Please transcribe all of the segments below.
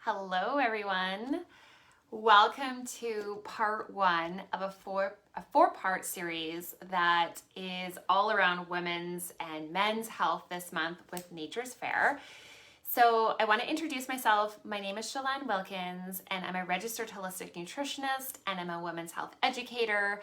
Hello, everyone. Welcome to part one of a four-part series that is all around women's and men's health this month with Nature's Fair. So I want to introduce myself. My name is Shalane Wilkins, and I'm a registered holistic nutritionist, and I'm a women's health educator,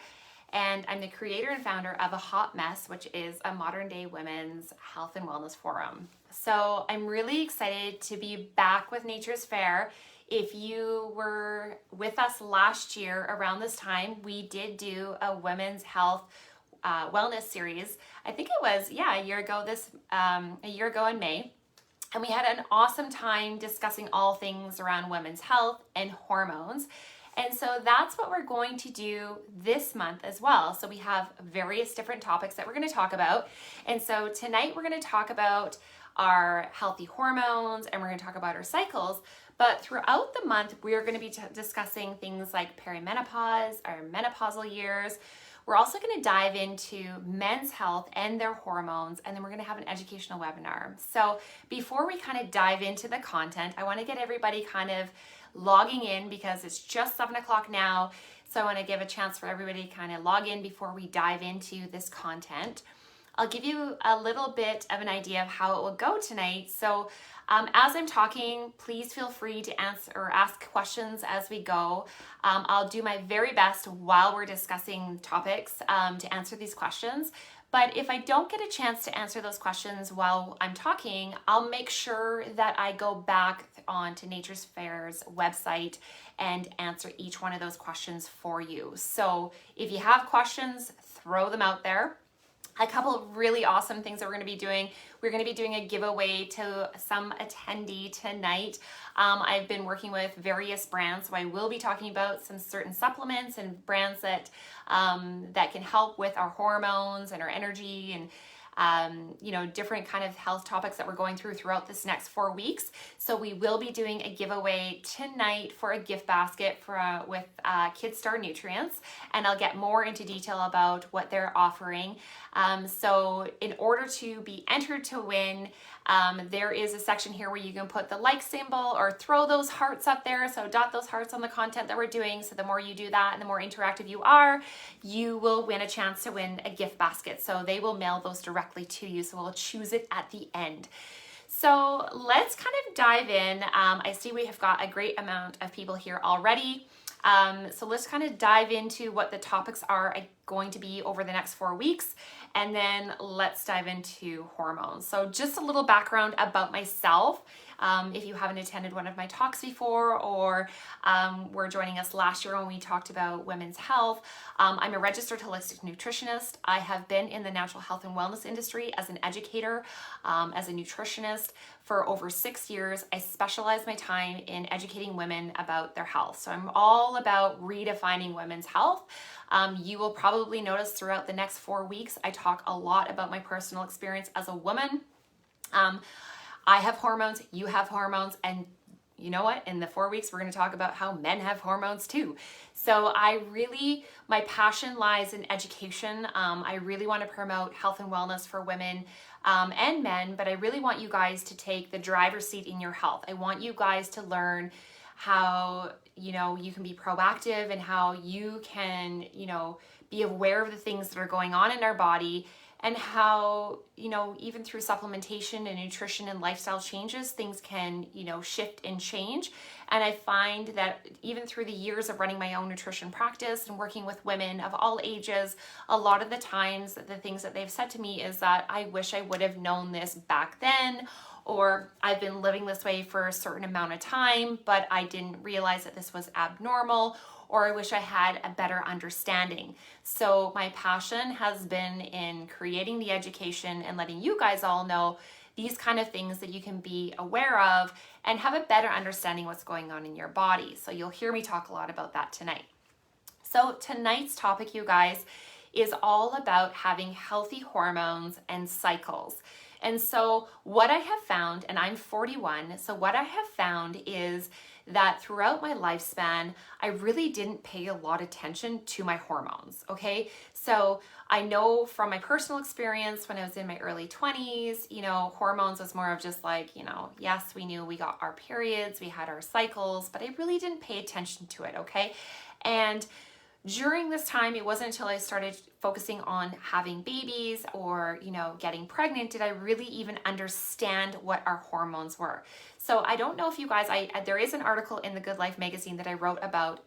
and I'm the creator and founder of A Hot Mess, which is a modern-day women's health and wellness forum. So I'm really excited to be back with Nature's Fair. If you were with us last year around this time, we did do a women's health wellness series. I think it was, a year ago in May. And we had an awesome time discussing all things around women's health and hormones. And so that's what we're going to do this month as well. So we have various different topics that we're going to talk about. And so tonight we're going to talk about our healthy hormones and we're going to talk about our cycles. But throughout the month, we are going to be discussing things like perimenopause, our menopausal years. We're also going to dive into men's health and their hormones, and then we're going to have an educational webinar. So before we kind of dive into the content, I want to get everybody kind of logging in because it's just 7 o'clock now. So I want to give a chance for everybody to kind of log in before we dive into this content. I'll give you a little bit of an idea of how it will go tonight. So as I'm talking, please feel free to answer or ask questions as we go. I'll do my very best while we're discussing topics to answer these questions. But if I don't get a chance to answer those questions while I'm talking, I'll make sure that I go back onto Nature's Fair's website and answer each one of those questions for you. So if you have questions, throw them out there. A couple of really awesome things that we're going to be doing. We're going to be doing a giveaway to some attendee tonight. I've been working with various brands, so I will be talking about some certain supplements and brands that that can help with our hormones and our energy and different kind of health topics that we're going throughout this next 4 weeks. So we will be doing a giveaway tonight for a gift basket with Kids Star Nutrients, and I'll get more into detail about what they're offering. So in order to be entered to win, there is a section here where you can put the like symbol or throw those hearts up there. So dot those hearts on the content that we're doing. So the more you do that and the more interactive you are, you will win a chance to win a gift basket. So they will mail those directly to you. So we'll choose it at the end. So let's kind of dive in. I see we have got a great amount of people here already. So let's kind of dive into what the topics are going to be over the next 4 weeks, and then let's dive into hormones. So just a little background about myself. If you haven't attended one of my talks before or were joining us last year when we talked about women's health, I'm a registered holistic nutritionist. I have been in the natural health and wellness industry as an educator, as a nutritionist for over 6 years. I specialize my time in educating women about their health. So I'm all about redefining women's health. You will probably notice throughout the next 4 weeks, I talk a lot about my personal experience as a woman. I have hormones, you have hormones, and you know what? In the 4 weeks, we're going to talk about how men have hormones too. So my passion lies in education. I really want to promote health and wellness for women and men, but I really want you guys to take the driver's seat in your health. I want you guys to learn how, you can be proactive and how you can, be aware of the things that are going on in our body, and how, even through supplementation and nutrition and lifestyle changes, things can, shift and change. And I find that even through the years of running my own nutrition practice and working with women of all ages, a lot of the times the things that they've said to me is that I wish I would have known this back then, or I've been living this way for a certain amount of time, but I didn't realize that this was abnormal, or I wish I had a better understanding. So my passion has been in creating the education and letting you guys all know these kind of things that you can be aware of and have a better understanding what's going on in your body. So you'll hear me talk a lot about that tonight. So tonight's topic, you guys, is all about having healthy hormones and cycles. And so what I have found, and I'm 41, so what I have found is that throughout my lifespan, I really didn't pay a lot of attention to my hormones, okay? So I know from my personal experience when I was in my early 20s, hormones was more of just like, yes, we knew we got our periods, we had our cycles, but I really didn't pay attention to it, okay? And during this time, it wasn't until I started focusing on having babies or, getting pregnant, did I really even understand what our hormones were. So I don't know if you guys, there is an article in the Good Life magazine that I wrote about,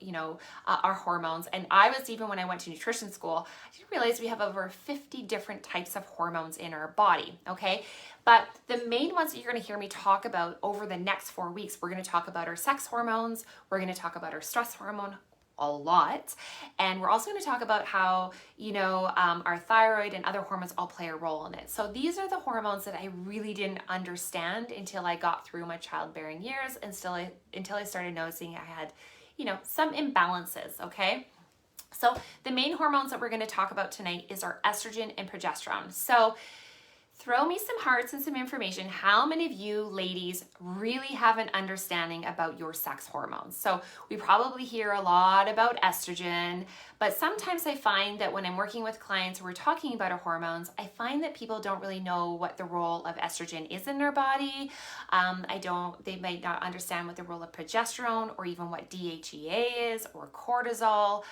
our hormones. And I was, even when I went to nutrition school, I didn't realize we have over 50 different types of hormones in our body, okay? But the main ones that you're going to hear me talk about over the next 4 weeks, we're going to talk about our sex hormones, we're going to talk about our stress hormone, a lot. And we're also going to talk about how, our thyroid and other hormones all play a role in it. So these are the hormones that I really didn't understand until I got through my childbearing years and until I started noticing I had, some imbalances, okay? So the main hormones that we're going to talk about tonight is our estrogen and progesterone. So throw me some hearts and some information. How many of you ladies really have an understanding about your sex hormones? So we probably hear a lot about estrogen, but sometimes I find that when I'm working with clients who are talking about our hormones, I find that people don't really know what the role of estrogen is in their body. They might not understand what the role of progesterone or even what DHEA is or cortisol,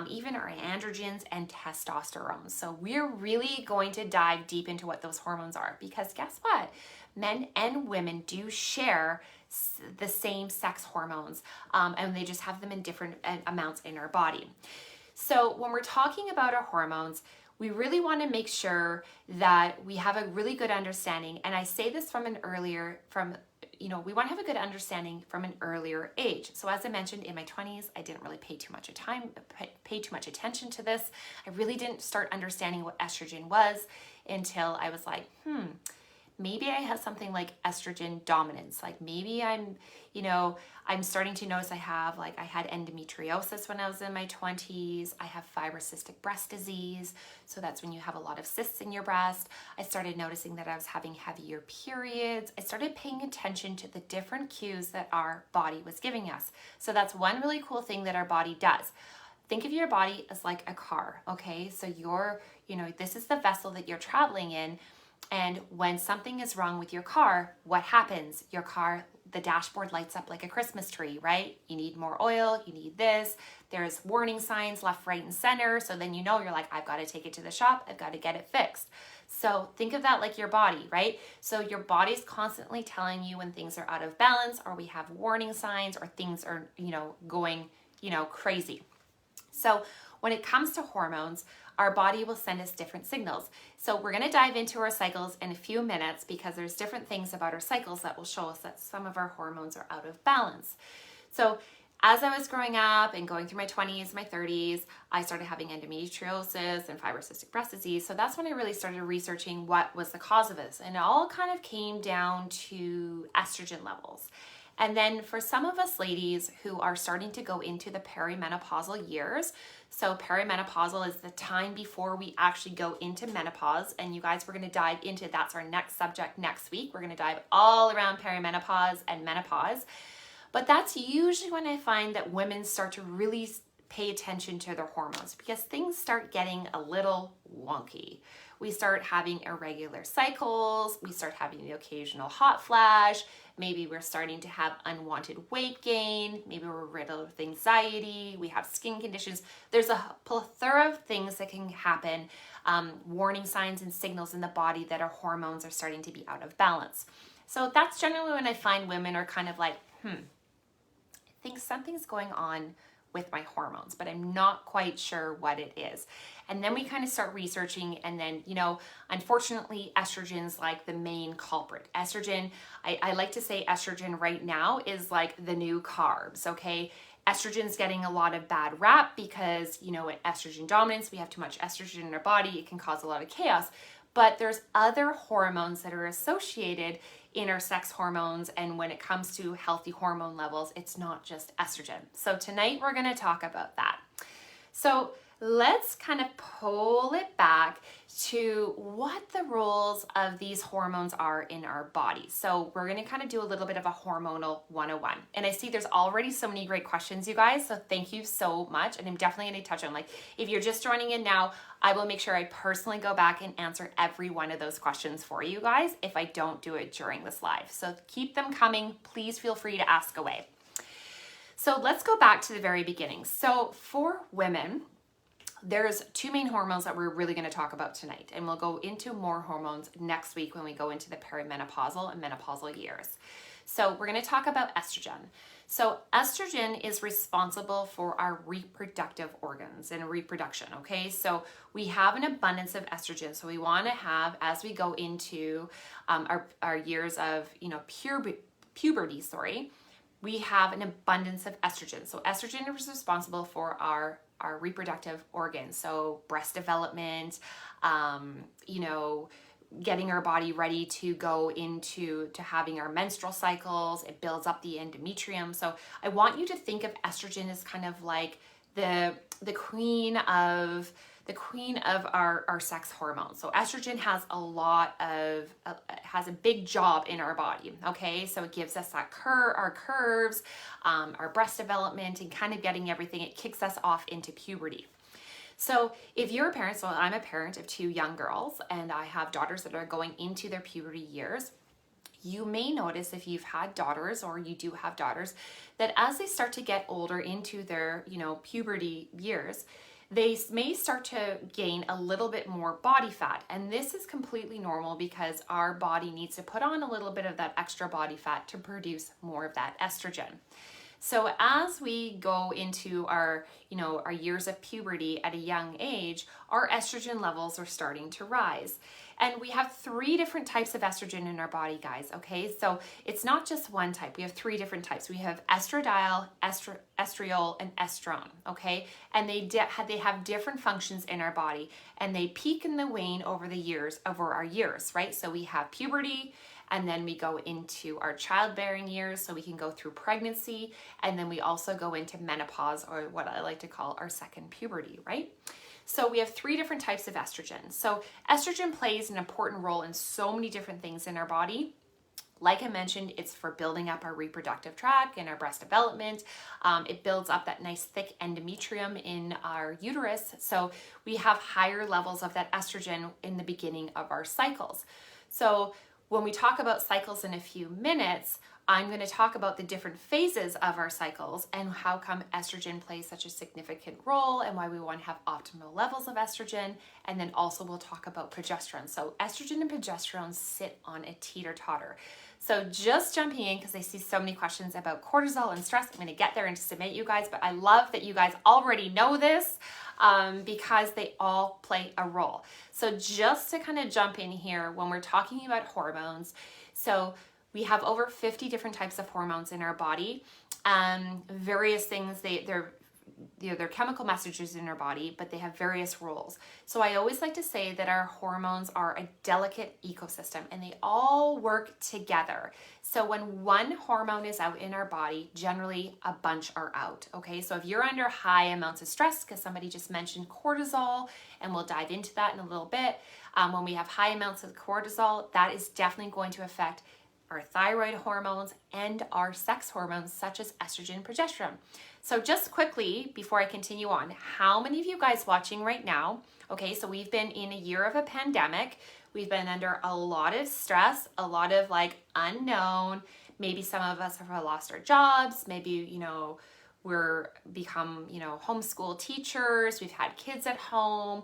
even our androgens and testosterone. So we're really going to dive deep into what those hormones are, because guess what? Men and women do share the same sex hormones, and they just have them in different amounts in our body. So when we're talking about our hormones, we really want to make sure that we have a really good understanding. And I say this we want to have a good understanding from an earlier age. So as I mentioned, in my 20s, I didn't really pay too much attention to this. I really didn't start understanding what estrogen was until I was like, maybe I have something like estrogen dominance. Like maybe I'm starting to notice I had endometriosis when I was in my 20s. I have fibrocystic breast disease. So that's when you have a lot of cysts in your breast. I started noticing that I was having heavier periods. I started paying attention to the different cues that our body was giving us. So that's one really cool thing that our body does. Think of your body as like a car, okay? So this is the vessel that you're traveling in. And when something is wrong with your car, what happens? Your car, the dashboard lights up like a Christmas tree, right? You need more oil, you need this. There's warning signs left, right, and center. So then you're like, I've got to take it to the shop. I've got to get it fixed. So think of that like your body, right? So your body's constantly telling you when things are out of balance, or we have warning signs, or things are, going, crazy. So when it comes to hormones, our body will send us different signals. So we're going to dive into our cycles in a few minutes, because there's different things about our cycles that will show us that some of our hormones are out of balance. So as I was growing up and going through my 20s, my 30s, I started having endometriosis and fibrocystic breast disease. So that's when I really started researching what was the cause of this. And it all kind of came down to estrogen levels. And then for some of us ladies who are starting to go into the perimenopausal years, so perimenopausal is the time before we actually go into menopause. And you guys, we're going to dive into, that's our next subject next week. We're going to dive all around perimenopause and menopause. But that's usually when I find that women start to really pay attention to their hormones, because things start getting a little wonky. We start having irregular cycles. We start having the occasional hot flash. Maybe we're starting to have unwanted weight gain. Maybe we're riddled with anxiety. We have skin conditions. There's a plethora of things that can happen, warning signs and signals in the body that our hormones are starting to be out of balance. So that's generally when I find women are kind of like, I think something's going on with my hormones, but I'm not quite sure what it is. And then we kind of start researching, and then, unfortunately, estrogen's like the main culprit. Estrogen, I like to say estrogen right now is like the new carbs, okay? Estrogen's getting a lot of bad rap because, in estrogen dominance, we have too much estrogen in our body. It can cause a lot of chaos. But there's other hormones that are associated in our sex hormones, and when it comes to healthy hormone levels, it's not just estrogen. So tonight we're going to talk about that. So let's kind of pull it back to what the roles of these hormones are in our body. So we're going to kind of do a little bit of a hormonal 101. And I see there's already so many great questions, you guys. So thank you so much. And I'm definitely going to touch on, like, if you're just joining in now, I will make sure I personally go back and answer every one of those questions for you guys if I don't do it during this live. So keep them coming. Please feel free to ask away. So let's go back to the very beginning. So for women, there's two main hormones that we're really going to talk about tonight, and we'll go into more hormones next week when we go into the perimenopausal and menopausal years. So we're going to talk about estrogen. So estrogen is responsible for our reproductive organs and reproduction, okay? So we have an abundance of estrogen. So we want to have, as we go into our years of, puberty, we have an abundance of estrogen. So estrogen is responsible for our reproductive organs. So breast development, getting our body ready to go into having our menstrual cycles. It builds up the endometrium. So I want you to think of estrogen as kind of like the queen of our sex hormones. So estrogen has has a big job in our body. Okay, so it gives us our curves, our breast development, and kind of getting everything. It kicks us off into puberty. So if you're a parent, so I'm a parent of two young girls, and I have daughters that are going into their puberty years. You may notice, if you've had daughters or you do have daughters, that as they start to get older into their, puberty years, they may start to gain a little bit more body fat. And this is completely normal because our body needs to put on a little bit of that extra body fat to produce more of that estrogen. So as we go into our years of puberty at a young age, our estrogen levels are starting to rise. And we have 3 different types of estrogen in our body, guys, okay? So it's not just one type. We have 3 different types. We have estradiol, estriol, and estrone, okay? And they have different functions in our body, and they peak and they wane over our years, right? So we have puberty, and then we go into our childbearing years, so we can go through pregnancy, and then we also go into menopause, or what I like to call our second puberty, right? So we have 3 different types of estrogen. So estrogen plays an important role in so many different things in our body. Like I mentioned, it's for building up our reproductive tract and our breast development. It builds up that nice thick endometrium in our uterus. So we have higher levels of that estrogen in the beginning of our cycles. So when we talk about cycles in a few minutes, I'm going to talk about the different phases of our cycles and how come estrogen plays such a significant role and why we want to have optimal levels of estrogen. And then also we'll talk about progesterone. So estrogen and progesterone sit on a teeter-totter. So just jumping in, because I see so many questions about cortisol and stress. I'm going to get there in just a minute, you guys, but I love that you guys already know this because they all play a role. So just to kind of jump in here, when we're talking about hormones, so we have over 50 different types of hormones in our body. Various things, they're chemical messages in our body, but they have various roles. So I always like to say that our hormones are a delicate ecosystem and they all work together. So when one hormone is out in our body, generally a bunch are out, okay? So if you're under high amounts of stress, because somebody just mentioned cortisol, and we'll dive into that in a little bit, when we have high amounts of cortisol, that is definitely going to affect our thyroid hormones and our sex hormones such as estrogen and progesterone. So just quickly, before I continue on, how many of you guys watching right now, okay, so we've been in a year of a pandemic, we've been under a lot of stress, a lot of unknown, maybe some of us have lost our jobs, maybe, we're become, homeschool teachers, we've had kids at home,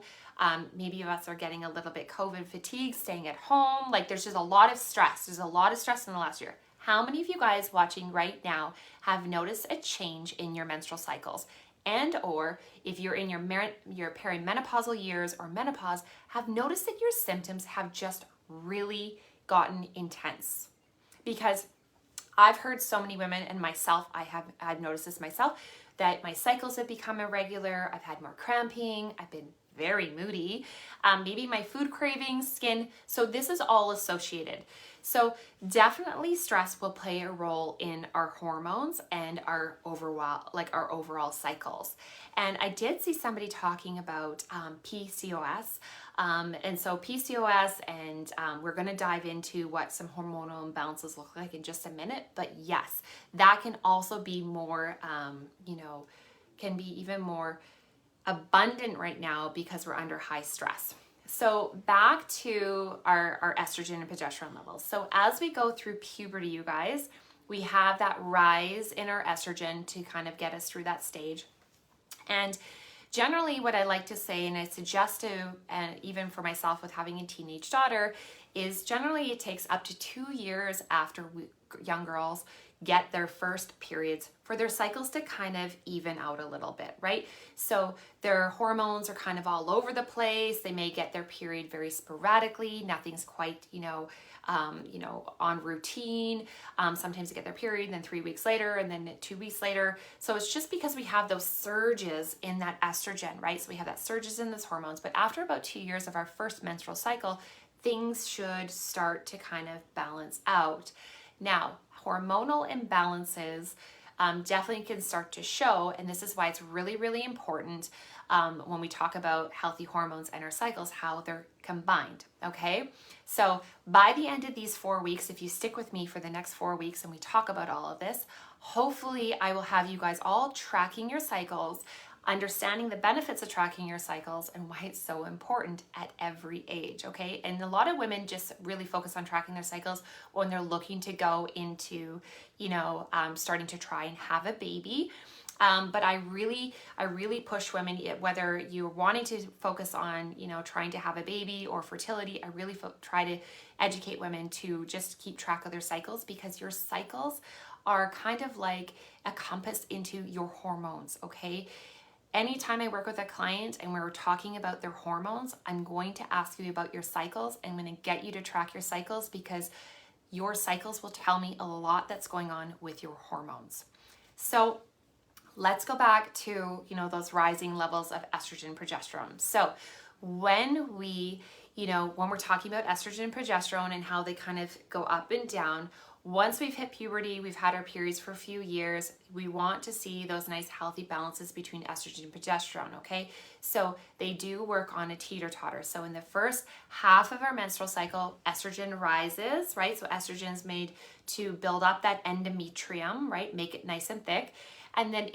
maybe of us are getting a little bit COVID fatigue, staying at home. There's just a lot of stress. There's a lot of stress in the last year. How many of you guys watching right now have noticed a change in your menstrual cycles? And or if you're in your perimenopausal years or menopause, have noticed that your symptoms have just really gotten intense? Because I've heard so many women, and myself, I've noticed this myself, that my cycles have become irregular. I've had more cramping. I've been very moody. Maybe my food cravings, skin. So this is all associated. So definitely stress will play a role in our hormones and our overall cycles. And I did see somebody talking about PCOS. And so PCOS, and we're going to dive into what some hormonal imbalances look like in just a minute. But yes, that can also be more, can be even more abundant right now because we're under high stress. So back to our estrogen and progesterone levels. So as we go through puberty, you guys, we have that rise in our estrogen to kind of get us through that stage. And generally what I like to say, and I suggest to, and even for myself with having a teenage daughter, is generally it takes up to 2 years after young girls get their first periods for their cycles to kind of even out a little bit, right? So their hormones are kind of all over the place. They may get their period very sporadically. Nothing's quite, on routine. Sometimes they get their period, and then 3 weeks later, and then 2 weeks later. So it's just because we have those surges in that estrogen, right? So we have that surges in those hormones. But after about 2 years of our first menstrual cycle, things should start to kind of balance out. Now, hormonal imbalances definitely can start to show, and this is why it's really, really important when we talk about healthy hormones and our cycles, how they're combined, okay? So by the end of these 4 weeks, if you stick with me for the next 4 weeks and we talk about all of this, hopefully I will have you guys all tracking your cycles, understanding the benefits of tracking your cycles and why it's so important at every age, okay? And a lot of women just really focus on tracking their cycles when they're looking to go into, starting to try and have a baby. But I really push women, whether you're wanting to focus on, trying to have a baby or fertility, I really try to educate women to just keep track of their cycles, because your cycles are kind of like a compass into your hormones, okay? Anytime I work with a client and we're talking about their hormones, I'm going to ask you about your cycles. I'm going to get you to track your cycles, because your cycles will tell me a lot that's going on with your hormones. So let's go back to, those rising levels of estrogen and progesterone. So when we're talking about estrogen and progesterone and how they kind of go up and down, once we've hit puberty, we've had our periods for a few years, we want to see those nice healthy balances between estrogen and progesterone, okay? So they do work on a teeter-totter. So in the first half of our menstrual cycle, estrogen rises, right? So estrogen is made to build up that endometrium, right? Make it nice and thick. And then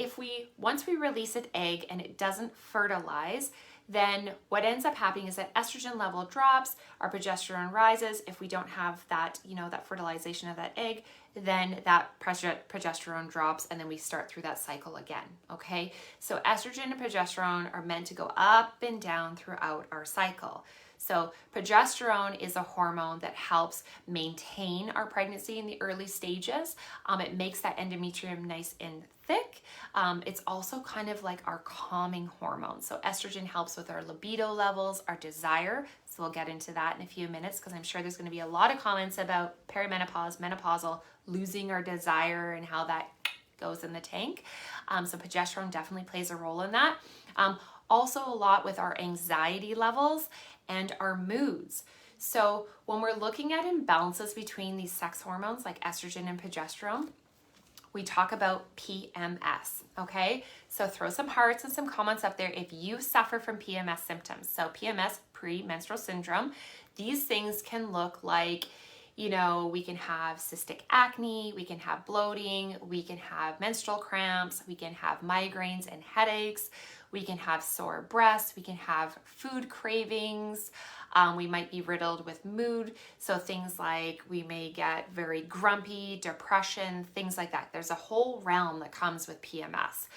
once we release an egg and it doesn't fertilize, then what ends up happening is that estrogen level drops, our progesterone rises. If we don't have that, that fertilization of that egg, then that progesterone drops, and then we start through that cycle again, okay? So estrogen and progesterone are meant to go up and down throughout our cycle. So progesterone is a hormone that helps maintain our pregnancy in the early stages. It makes that endometrium nice and thick. It's also kind of like our calming hormone. So estrogen helps with our libido levels, our desire. So we'll get into that in a few minutes, because I'm sure there's going to be a lot of comments about perimenopause, menopausal, losing our desire and how that goes in the tank. So progesterone definitely plays a role in that. Also a lot with our anxiety levels and our moods. So when we're looking at imbalances between these sex hormones like estrogen and progesterone, we talk about PMS, okay? So throw some hearts and some comments up there if you suffer from PMS symptoms. So PMS, premenstrual syndrome, these things can look like, we can have cystic acne, we can have bloating, we can have menstrual cramps, we can have migraines and headaches, we can have sore breasts, we can have food cravings, we might be riddled with mood. So things like we may get very grumpy, depression, things like that. There's a whole realm that comes with PMS.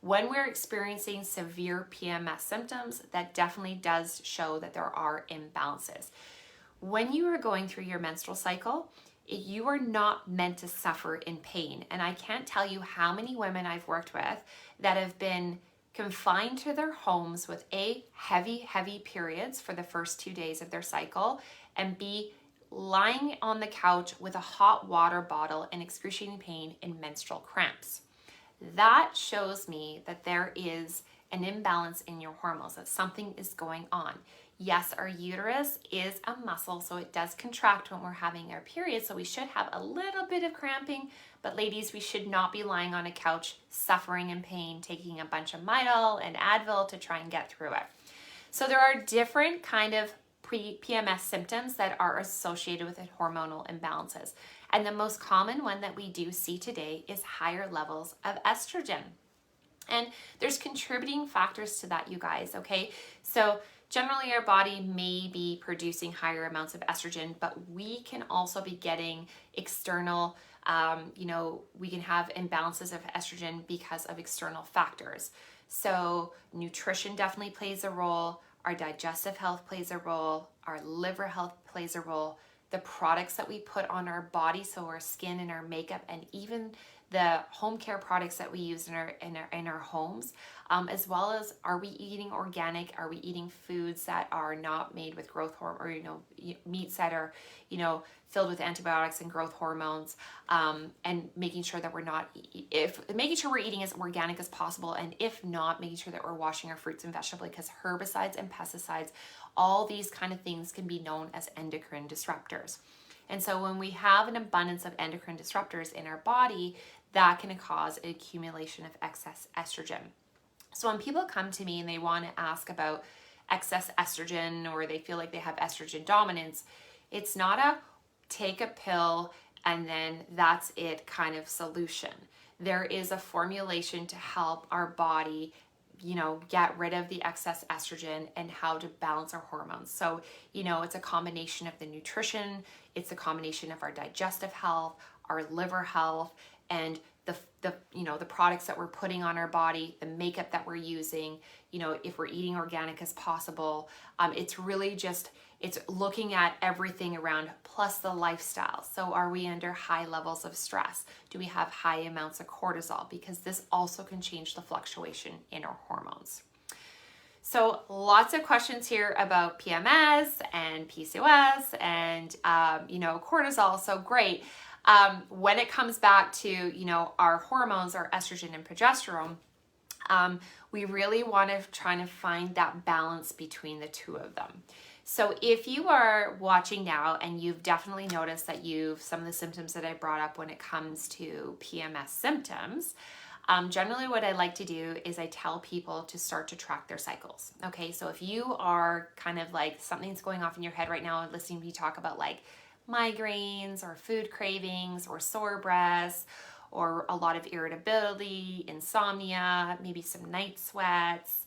When we're experiencing severe PMS symptoms, that definitely does show that there are imbalances. When you are going through your menstrual cycle, you are not meant to suffer in pain. And I can't tell you how many women I've worked with that have been confined to their homes with A, heavy periods for the first 2 days of their cycle, and B, lying on the couch with a hot water bottle in excruciating pain in menstrual cramps. That shows me that there is an imbalance in your hormones, that something is going on. Yes, our uterus is a muscle, so it does contract when we're having our period, so we should have a little bit of cramping, but ladies, we should not be lying on a couch suffering in pain, taking a bunch of Midol and Advil to try and get through it. So there are different kind of PMS symptoms that are associated with hormonal imbalances. And the most common one that we do see today is higher levels of estrogen. And there's contributing factors to that, you guys, okay? So generally our body may be producing higher amounts of estrogen, but we can also be getting external, we can have imbalances of estrogen because of external factors. So nutrition definitely plays a role, our digestive health plays a role, our liver health plays a role, the products that we put on our body, so our skin and our makeup, and even the home care products that we use in our homes, as well as, are we eating organic? Are we eating foods that are not made with growth hormone, or meats that are filled with antibiotics and growth hormones, and making sure that making sure we're eating as organic as possible, and if not, making sure that we're washing our fruits and vegetables, because herbicides and pesticides, all these kind of things can be known as endocrine disruptors. And so when we have an abundance of endocrine disruptors in our body, that can cause an accumulation of excess estrogen. So when people come to me and they want to ask about excess estrogen, or they feel like they have estrogen dominance, it's not a take a pill and then that's it kind of solution. There is a formulation to help our body get rid of the excess estrogen and how to balance our hormones. So, it's a combination of the nutrition, it's a combination of our digestive health, our liver health, and the products that we're putting on our body, the makeup that we're using, if we're eating organic as possible. It's really just, it's looking at everything around, plus the lifestyle. So are we under high levels of stress? Do we have high amounts of cortisol? Because this also can change the fluctuation in our hormones. So lots of questions here about PMS and PCOS and, cortisol. So great. When it comes back to, our hormones, our estrogen and progesterone, we really want to try to find that balance between the two of them. So if you are watching now and you've definitely noticed that some of the symptoms that I brought up when it comes to PMS symptoms, generally what I like to do is I tell people to start to track their cycles. Okay, so if you are kind of like something's going off in your head right now and listening to me talk about like migraines or food cravings or sore breasts or a lot of irritability, insomnia, maybe some night sweats,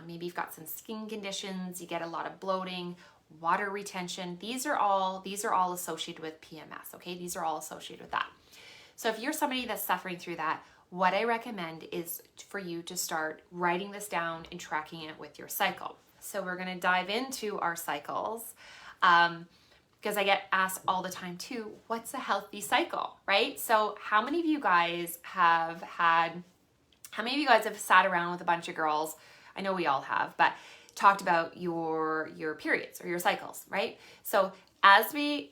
maybe you've got some skin conditions, you get a lot of bloating, water retention. These are all associated with PMS, okay? These are all associated with that. So if you're somebody that's suffering through that, what I recommend is for you to start writing this down and tracking it with your cycle. So we're gonna dive into our cycles, because I get asked all the time too, what's a healthy cycle, right? So how many of you guys have sat around with a bunch of girls, I know we all have, but talked about your periods or your cycles, right? So as we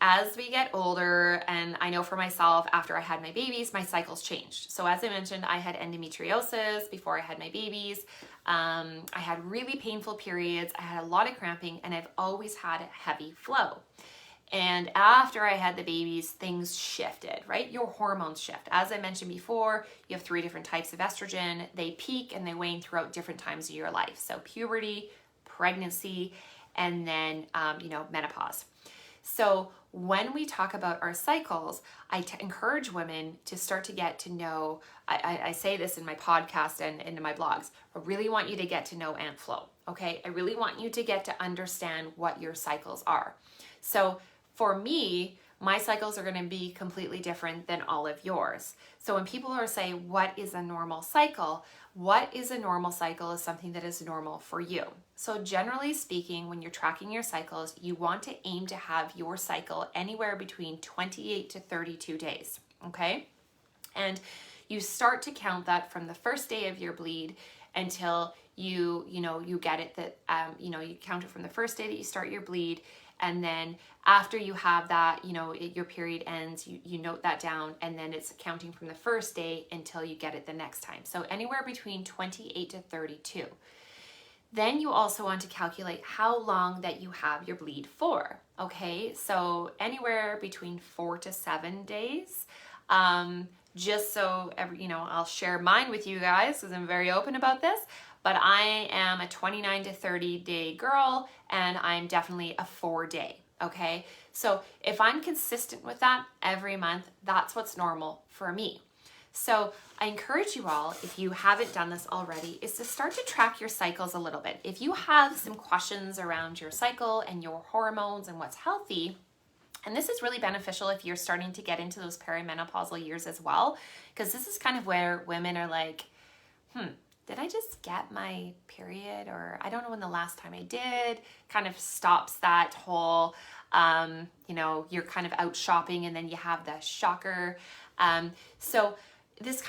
get older, and I know for myself, after I had my babies, my cycles changed. So as I mentioned, I had endometriosis before I had my babies. I had really painful periods. I had a lot of cramping, and I've always had a heavy flow. And after I had the babies, things shifted, right? Your hormones shift. As I mentioned before, you have 3 different types of estrogen. They peak and they wane throughout different times of your life. So puberty, pregnancy, and then, menopause. So when we talk about our cycles, I encourage women to start to get to know, I say this in my podcast and in my blogs, I really want you to get to know and flow, okay? I really want you to get to understand what your cycles are. So for me, my cycles are going to be completely different than all of yours. So when people are saying, what is a normal cycle? What is a normal cycle is something that is normal for you. So generally speaking, when you're tracking your cycles, you want to aim to have your cycle anywhere between 28 to 32 days, okay? And you start to count that from the first day of your bleed until you get it that, you count it from the first day that you start your bleed. And then after you have that, your period ends, you note that down, and then it's counting from the first day until you get it the next time. So anywhere between 28 to 32. Then you also want to calculate how long that you have your bleed for, okay? So anywhere between 4 to 7 days. Just so I'll share mine with you guys because I'm very open about this, but I am a 29 to 30 day girl and I'm definitely a 4-day, okay? So if I'm consistent with that every month, that's what's normal for me. So I encourage you all, if you haven't done this already, is to start to track your cycles a little bit. If you have some questions around your cycle and your hormones and what's healthy, and this is really beneficial if you're starting to get into those perimenopausal years as well, because this is kind of where women are like, did I just get my period? Or I don't know when the last time I did. Kind of stops that whole, you're kind of out shopping and then you have the shocker. So this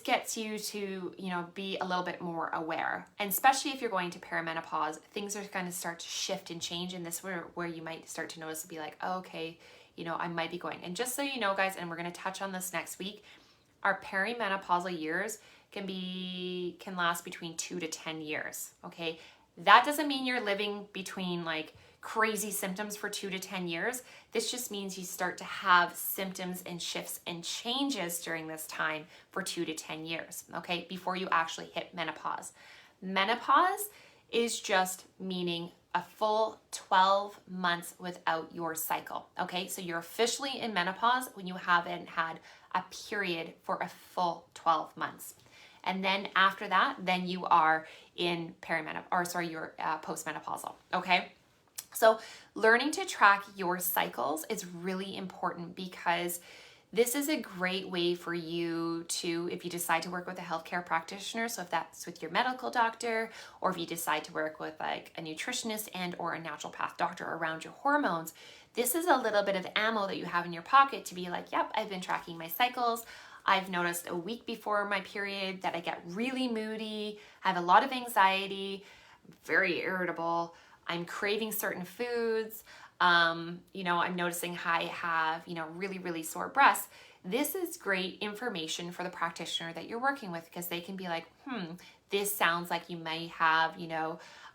gets you to, be a little bit more aware. And especially if you're going to perimenopause, things are going to start to shift and change. And this where you might start to notice to be like, oh, okay, I might be going. And just so you know, guys, and we're going to touch on this next week, our perimenopausal years can last between 2 to 10 years. Okay. That doesn't mean you're living between like crazy symptoms for 2 to 10 years. This just means you start to have symptoms and shifts and changes during this time for 2 to 10 years, okay, before you actually hit menopause. Menopause is just meaning a full 12 months without your cycle, okay? So you're officially in menopause when you haven't had a period for a full 12 months. And then after that, then you are in you're postmenopausal, okay? So learning to track your cycles is really important because this is a great way for you to, if you decide to work with a healthcare practitioner, so if that's with your medical doctor, or if you decide to work with like a nutritionist and or a naturopath doctor around your hormones, this is a little bit of ammo that you have in your pocket to be like, yep, I've been tracking my cycles. I've noticed a week before my period that I get really moody, I have a lot of anxiety, very irritable, I'm craving certain foods, I'm noticing I have, really, really sore breasts. This is great information for the practitioner that you're working with because they can be like, this sounds like you may have,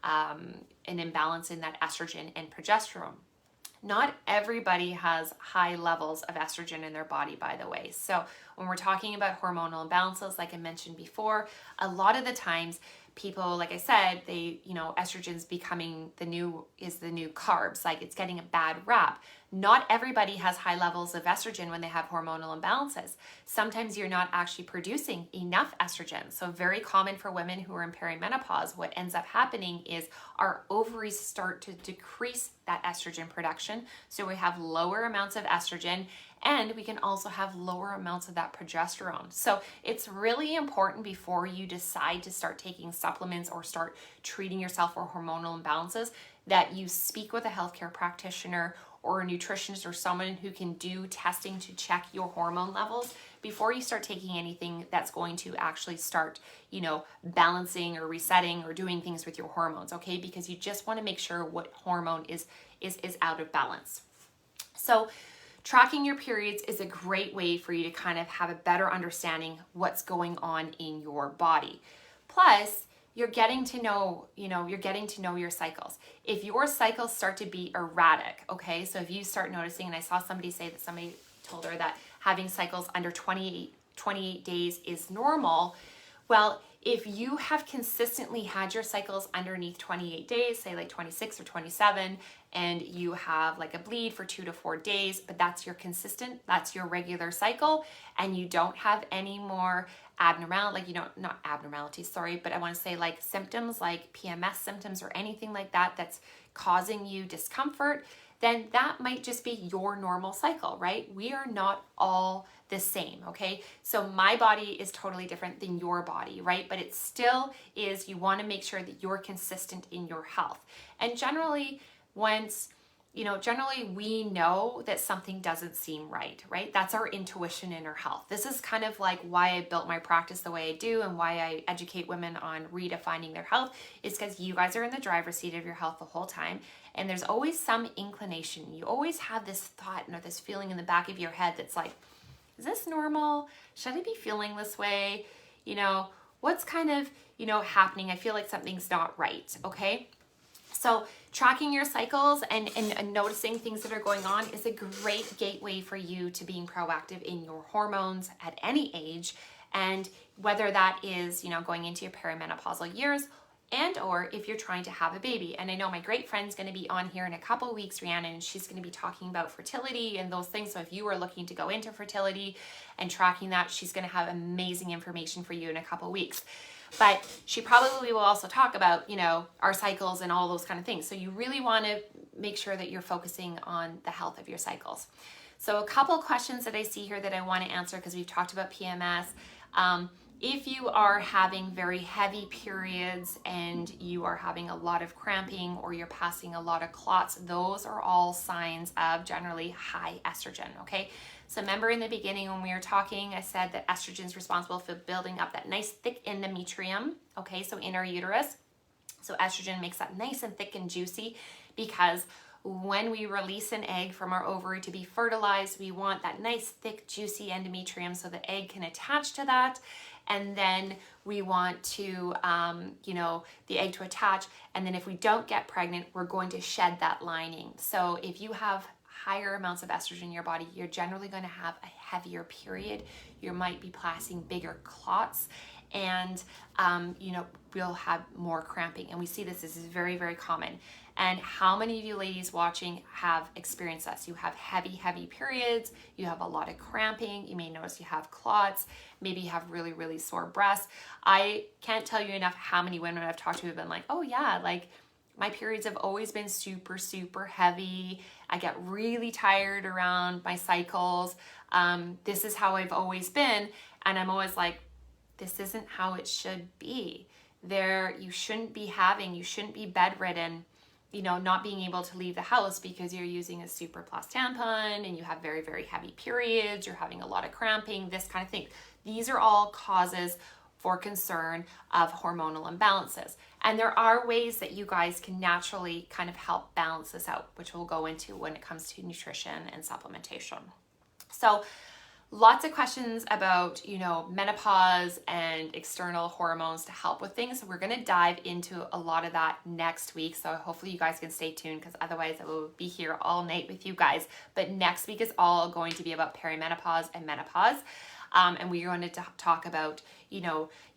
an imbalance in that estrogen and progesterone. Not everybody has high levels of estrogen in their body, by the way. So when we're talking about hormonal imbalances, like I mentioned before, a lot of the times people, like I said, estrogen's becoming the new carbs, like it's getting a bad rap. Not everybody has high levels of estrogen when they have hormonal imbalances. Sometimes you're not actually producing enough estrogen. So very common for women who are in perimenopause, what ends up happening is our ovaries start to decrease that estrogen production. So we have lower amounts of estrogen and we can also have lower amounts of that progesterone. So it's really important before you decide to start taking supplements or start treating yourself for hormonal imbalances that you speak with a healthcare practitioner or a nutritionist or someone who can do testing to check your hormone levels before you start taking anything that's going to actually start, balancing or resetting or doing things with your hormones, okay? Because you just want to make sure what hormone is out of balance. So tracking your periods is a great way for you to kind of have a better understanding what's going on in your body. Plus, you're getting to know your cycles. If your cycles start to be erratic, okay, so if you start noticing, and I saw somebody say that somebody told her that having cycles under 28 days is normal. Well, if you have consistently had your cycles underneath 28 days, say like 26 or 27, and you have like a bleed for 2 to 4 days, but that's your regular cycle, and you don't have any more not abnormalities, sorry, but I want to say like symptoms like PMS symptoms or anything like that that's causing you discomfort, then that might just be your normal cycle, right? We are not all the same, okay? So my body is totally different than your body, right? But it still is, you want to make sure that you're consistent in your health. And generally, generally we know that something doesn't seem right? That's our intuition in our health. This is kind of like why I built my practice the way I do and why I educate women on redefining their health is because you guys are in the driver's seat of your health the whole time. And there's always some inclination. You always have this thought or this feeling in the back of your head that's like, is this normal? Should I be feeling this way? what's kind of, happening? I feel like something's not right, okay? So tracking your cycles and noticing things that are going on is a great gateway for you to being proactive in your hormones at any age. And whether that is, going into your perimenopausal years and or if you're trying to have a baby. And I know my great friend's going to be on here in a couple of weeks, Rhiannon, and she's going to be talking about fertility and those things. So if you are looking to go into fertility and tracking that, she's going to have amazing information for you in a couple of weeks. But she probably will also talk about, our cycles and all those kind of things. So you really want to make sure that you're focusing on the health of your cycles. So a couple questions that I see here that I want to answer because we've talked about PMS. If you are having very heavy periods and you are having a lot of cramping or you're passing a lot of clots, those are all signs of generally high estrogen, okay? So remember in the beginning when we were talking, I said that estrogen is responsible for building up that nice thick endometrium, okay, so in our uterus. So estrogen makes that nice and thick and juicy because when we release an egg from our ovary to be fertilized, we want that nice, thick, juicy endometrium so the egg can attach to that. And then we want to, the egg to attach. And then if we don't get pregnant, we're going to shed that lining. So if you have higher amounts of estrogen in your body, you're generally going to have a heavier period. You might be passing bigger clots and, we'll have more cramping. And we see this is very, very common. And how many of you ladies watching have experienced this? You have heavy periods, you have a lot of cramping, you may notice you have clots, maybe you have really, really sore breasts. I can't tell you enough how many women I've talked to have been like, oh yeah, like my periods have always been super, super heavy. I get really tired around my cycles. This is how I've always been. And I'm always like, this isn't how it should be. You shouldn't be bedridden, not being able to leave the house because you're using a Super Plus tampon and you have very, very heavy periods, you're having a lot of cramping, this kind of thing. These are all causes for concern of hormonal imbalances. And there are ways that you guys can naturally kind of help balance this out, which we'll go into when it comes to nutrition and supplementation. So lots of questions about, menopause and external hormones to help with things. So we're going to dive into a lot of that next week. So hopefully you guys can stay tuned because otherwise I will be here all night with you guys. But next week is all going to be about perimenopause and menopause. And we're going to talk about,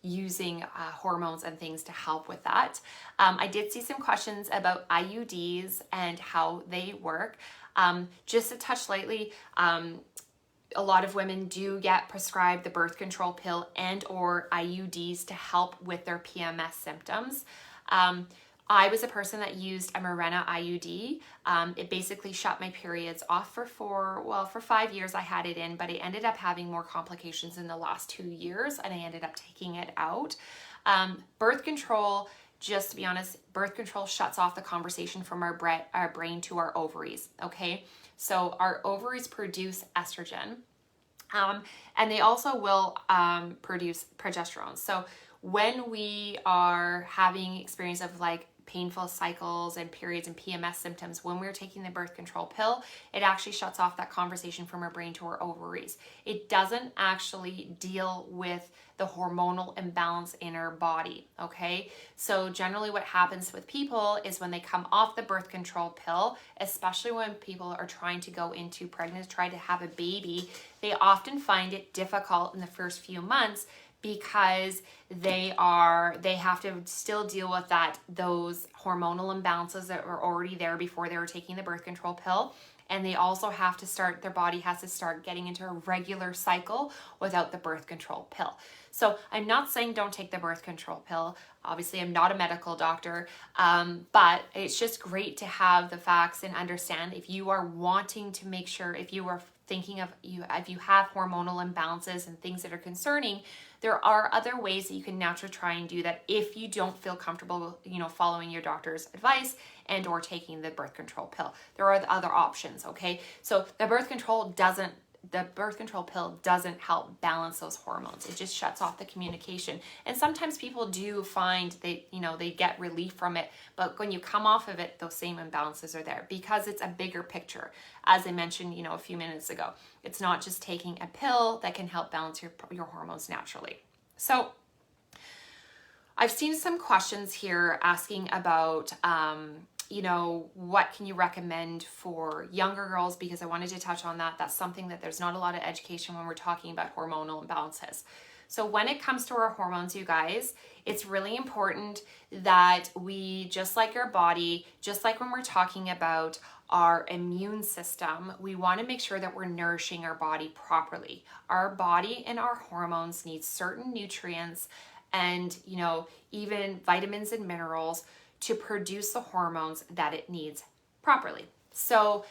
using hormones and things to help with that. I did see some questions about IUDs and how they work. Just to touch lightly, a lot of women do get prescribed the birth control pill and or IUDs to help with their PMS symptoms. I was a person that used a Mirena IUD. It basically shut my periods off for 5 years I had it in, but I ended up having more complications in the last 2 years and I ended up taking it out. Birth control, just to be honest, birth control shuts off the conversation from our brain to our ovaries, okay? So our ovaries produce estrogen, and they also will produce progesterone. So when we are having experience of like painful cycles and periods and PMS symptoms, when we're taking the birth control pill, it actually shuts off that conversation from our brain to our ovaries. It doesn't actually deal with the hormonal imbalance in our body, okay? So generally what happens with people is when they come off the birth control pill, especially when people are trying to go into pregnancy, try to have a baby, they often find it difficult in the first few months because they have to still deal with those hormonal imbalances that were already there before they were taking the birth control pill. And they also their body has to start getting into a regular cycle without the birth control pill. So I'm not saying don't take the birth control pill. Obviously, I'm not a medical doctor, but it's just great to have the facts and understand if you are wanting to make sure, if you are thinking of if you have hormonal imbalances and things that are concerning, there are other ways that you can naturally try and do that if you don't feel comfortable, following your doctor's advice and or taking the birth control pill. There are the other options, okay? So the birth control pill doesn't help balance those hormones. It just shuts off the communication. And sometimes people do find they get relief from it, but when you come off of it, those same imbalances are there because it's a bigger picture. As I mentioned, a few minutes ago, it's not just taking a pill that can help balance your hormones naturally. So I've seen some questions here asking about, what can you recommend for younger girls? Because I wanted to touch on that. That's something that there's not a lot of education when we're talking about hormonal imbalances. So when it comes to our hormones, you guys, it's really important that we, just like our body, just like when we're talking about our immune system, we want to make sure that we're nourishing our body properly. Our body and our hormones need certain nutrients and, even vitamins and minerals to produce the hormones that it needs properly. So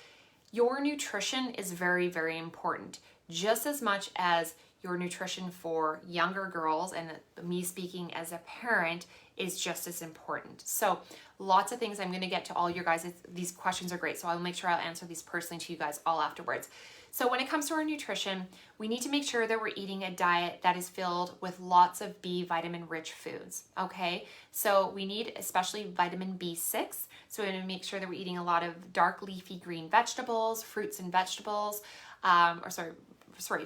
your nutrition is very, very important, just as much as your nutrition for younger girls, and me speaking as a parent is just as important. So lots of things. I'm going to get to all your guys. These questions are great, so I'll make sure I'll answer these personally to you guys all afterwards. So when it comes to our nutrition, we need to make sure that we're eating a diet that is filled with lots of B vitamin rich foods, okay? So we need especially vitamin B6. So we're gonna make sure that we're eating a lot of dark leafy green vegetables, fruits and vegetables,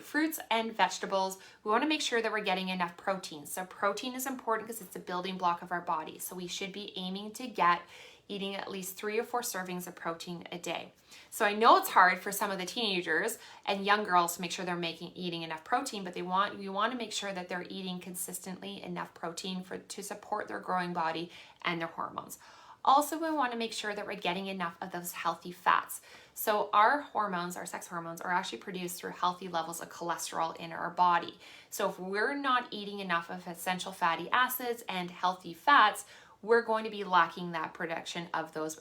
fruits and vegetables. We want to make sure that we're getting enough protein. So protein is important because it's a building block of our body. So we should be aiming to get eating at least 3 or 4 servings of protein a day. So I know it's hard for some of the teenagers and young girls to make sure they're eating enough protein, but we want to make sure that they're eating consistently enough protein to support their growing body and their hormones. Also, we want to make sure that we're getting enough of those healthy fats. So our hormones, our sex hormones, are actually produced through healthy levels of cholesterol in our body. So if we're not eating enough of essential fatty acids and healthy fats, we're going to be lacking that production of those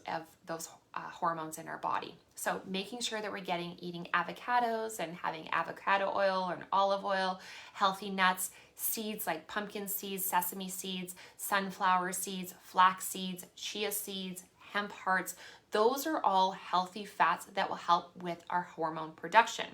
hormones in our body. So making sure that we're eating avocados and having avocado oil or olive oil, healthy nuts, seeds like pumpkin seeds, sesame seeds, sunflower seeds, flax seeds, chia seeds, hemp hearts. Those are all healthy fats that will help with our hormone production.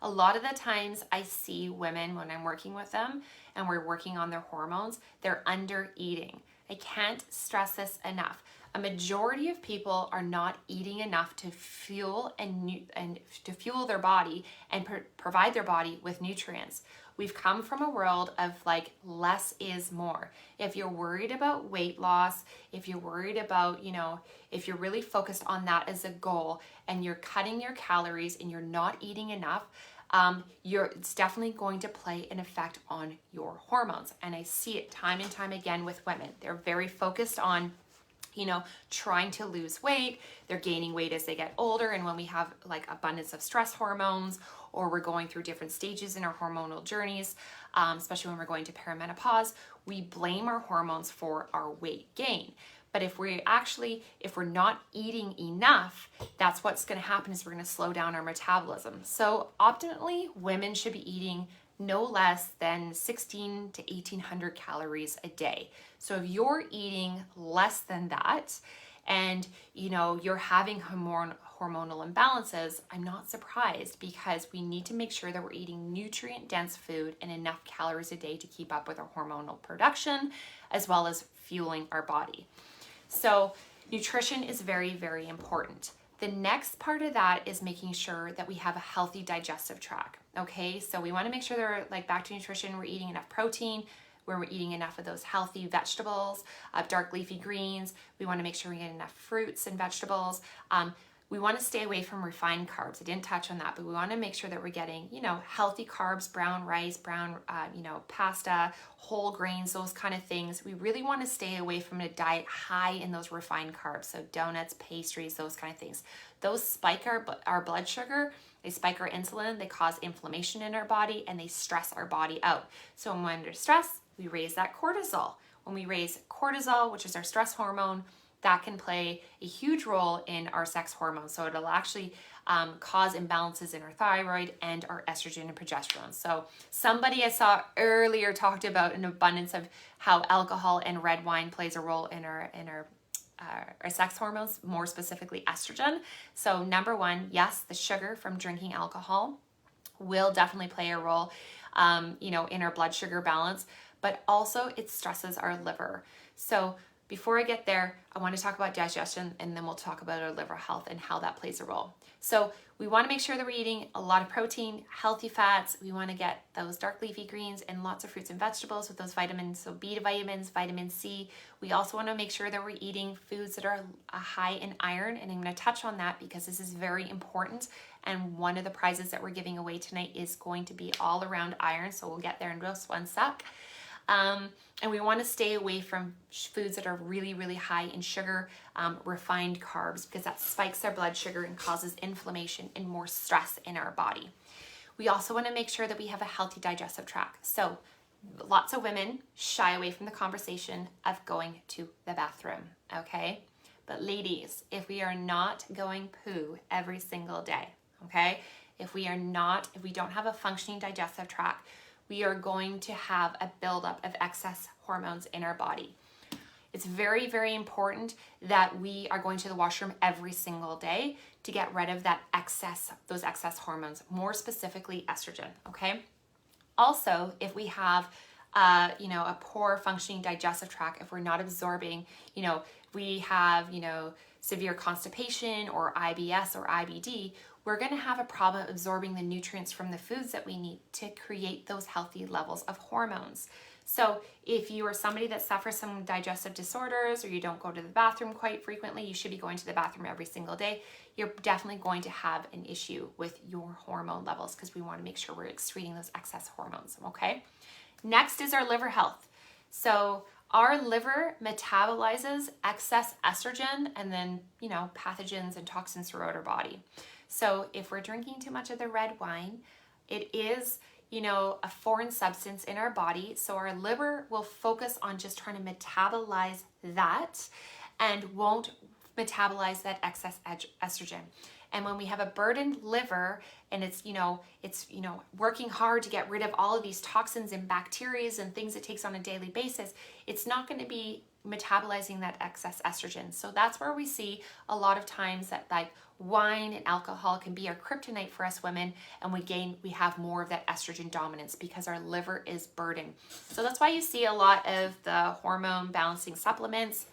A lot of the times I see women when I'm working with them and we're working on their hormones, they're under eating. I can't stress this enough. A majority of people are not eating enough to fuel and to fuel their body and provide their body with nutrients. We've come from a world of less is more. If you're worried about weight loss, if you're worried about, if you're really focused on that as a goal and you're cutting your calories and you're not eating enough, it's definitely going to play an effect on your hormones. And I see it time and time again with women. They're very focused on trying to lose weight. They're gaining weight as they get older. And when we have abundance of stress hormones, or we're going through different stages in our hormonal journeys, especially when we're going to perimenopause, we blame our hormones for our weight gain. But if we're not eating enough, that's what's going to happen is we're going to slow down our metabolism. So optimally, women should be eating no less than 1,600 to 1,800 calories a day. So if you're eating less than that and you're having hormonal imbalances, I'm not surprised, because we need to make sure that we're eating nutrient dense food and enough calories a day to keep up with our hormonal production as well as fueling our body. So nutrition is very, very important. The next part of that is making sure that we have a healthy digestive tract. Okay, so we want to make sure that we're back to nutrition, we're eating enough protein, we're eating enough of those healthy vegetables, dark leafy greens. We want to make sure we get enough fruits and vegetables. We want to stay away from refined carbs. I didn't touch on that, but we want to make sure that we're getting, healthy carbs, brown rice, pasta, whole grains, those kind of things. We really want to stay away from a diet high in those refined carbs. So donuts, pastries, those kind of things. Those spike our blood sugar, they spike our insulin, they cause inflammation in our body, and they stress our body out. So when we're under stress, we raise that cortisol. When we raise cortisol, which is our stress hormone, that can play a huge role in our sex hormones. So it'll actually cause imbalances in our thyroid and our estrogen and progesterone. So somebody I saw earlier talked about an abundance of how alcohol and red wine plays a role in our sex hormones, more specifically estrogen. So number one, yes, the sugar from drinking alcohol will definitely play a role, in our blood sugar balance, but also it stresses our liver. So before I get there, I want to talk about digestion, and then we'll talk about our liver health and how that plays a role. So we want to make sure that we're eating a lot of protein, healthy fats. We want to get those dark leafy greens and lots of fruits and vegetables with those vitamins, so B vitamins, vitamin C. We also want to make sure that we're eating foods that are high in iron, and I'm going to touch on that because this is very important. And one of the prizes that we're giving away tonight is going to be all around iron, so we'll get there in just one sec. And we want to stay away from foods that are really, really high in sugar, refined carbs, because that spikes our blood sugar and causes inflammation and more stress in our body. We also want to make sure that we have a healthy digestive tract. So lots of women shy away from the conversation of going to the bathroom, okay? But ladies, if we are not going poo every single day, okay? If we don't have a functioning digestive tract, we are going to have a buildup of excess hormones in our body. It's very, very important that we are going to the washroom every single day to get rid of those excess hormones, more specifically estrogen, okay? Also, if we have a poor functioning digestive tract, if we're not absorbing, we have, severe constipation or IBS or IBD, we're going to have a problem absorbing the nutrients from the foods that we need to create those healthy levels of hormones. So if you are somebody that suffers some digestive disorders or you don't go to the bathroom quite frequently, you should be going to the bathroom every single day, you're definitely going to have an issue with your hormone levels because we want to make sure we're excreting those excess hormones, okay? Next is our liver health. So our liver metabolizes excess estrogen and then, pathogens and toxins throughout our body. So if we're drinking too much of the red wine, it is, a foreign substance in our body. So our liver will focus on just trying to metabolize that and won't metabolize that excess estrogen. And when we have a burdened liver and it's working hard to get rid of all of these toxins and bacteria and things it takes on a daily basis, it's not going to be metabolizing that excess estrogen. So that's where we see a lot of times that like wine and alcohol can be our kryptonite for us women, and we have more of that estrogen dominance because our liver is burdened. So that's why you see a lot of the hormone balancing supplements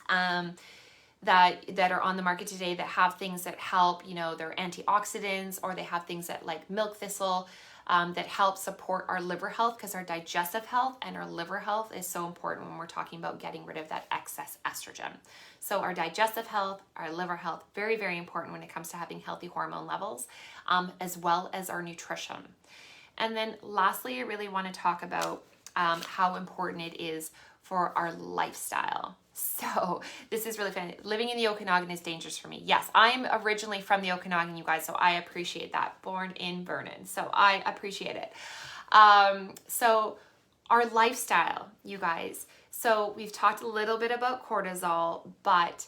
that are on the market today that have things that help, they're antioxidants, or they have things that like milk thistle that help support our liver health, because our digestive health and our liver health is so important when we're talking about getting rid of that excess estrogen. So our digestive health, our liver health, very, very important when it comes to having healthy hormone levels, as well as our nutrition. And then lastly, I really want to talk about how important it is for our lifestyle. So this is really fun. Living in the Okanagan is dangerous for me. Yes, I'm originally from the Okanagan, you guys, so I appreciate that. Born in Vernon, so I appreciate it. So our lifestyle, you guys. So we've talked a little bit about cortisol, but